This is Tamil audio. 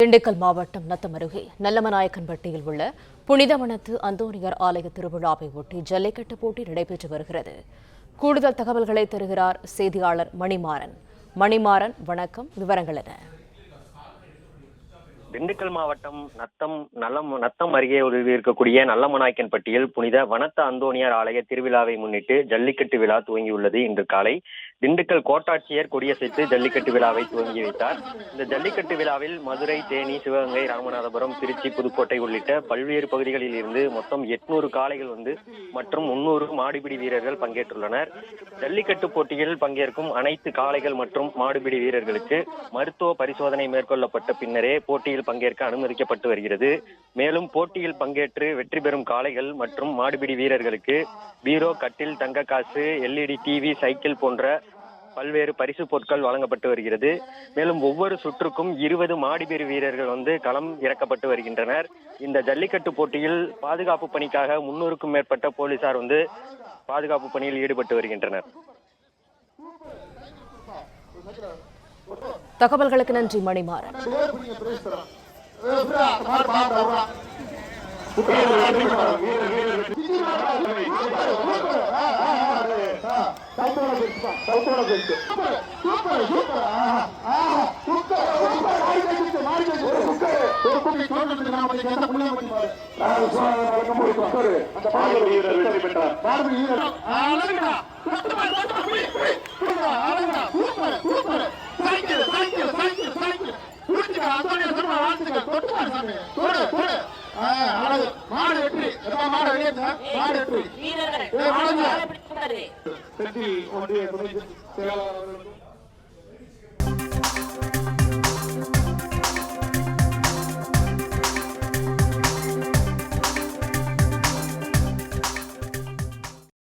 திண்டுக்கல் மாவட்டம் நத்தம் அருகே நல்லமநாயக்கன்பட்டியில் உள்ள புனித வனத்து அந்தோணியர் ஆலய திருவிழாவை ஒட்டி ஜல்லிக்கட்டு போட்டி நடைபெற்று வருகிறது. கூடுதல் தகவல்களை தருகிறார் செய்தியாளர் மணிமாறன். வணக்கம், விவரங்கள் என்ன? திண்டுக்கல் மாவட்டம் நத்தம் அருகே இருக்கக்கூடிய நல்லமநாயக்கன்பட்டியில் புனித வனத்த அந்தோணியார் ஆலய திருவிழாவை முன்னிட்டு ஜல்லிக்கட்டு விழா துவங்கியுள்ளது. இன்று காலை திண்டுக்கல் கோட்டாட்சியர் கொடியசைத்து ஜல்லிக்கட்டு விழாவை துவங்கி வைத்தார். இந்த ஜல்லிக்கட்டு விழாவில் மதுரை, தேனி, சிவகங்கை, ராமநாதபுரம், திருச்சி, புதுக்கோட்டை உள்ளிட்ட பல்வேறு பகுதிகளில் இருந்து மொத்தம் 800 காளைகள் மற்றும் 300 மாடுபிடி வீரர்கள் பங்கேற்றுள்ளனர். ஜல்லிக்கட்டு போட்டியில் பங்கேற்கும் அனைத்து காளைகள் மற்றும் மாடுபிடி வீரர்களுக்கு மருத்துவ பரிசோதனை மேற்கொள்ளப்பட்ட பின்னரே போட்டியில் பங்கேற்க அனுமதிக்கப்பட்டு வருகிறது. மேலும் போட்டியில் பங்கேற்று வெற்றி பெறும் காளைகள் மற்றும் மாடுபிடி வீரர்களுக்கு பீரோ, கட்டில், தங்க காசு, LED டிவி, சைக்கிள் போன்ற பல்வேறு பரிசு பொருட்கள் வழங்கப்பட்டு வருகிறது. மேலும் ஒவ்வொரு சுற்றுக்கும் 20 மாடுபிடி வீரர்கள் களம் இறக்கப்பட்டு வருகின்றனர். இந்த ஜல்லிக்கட்டு போட்டியில் பாதுகாப்பு பணிக்காக 300க்கும் மேற்பட்ட போலீசார் பாதுகாப்பு பணியில் ஈடுபட்டு வருகின்றனர். தகவல்களுக்கு நன்றி மணிமாறன். ஒன்றிய துணை செயலாளர்களுக்கும்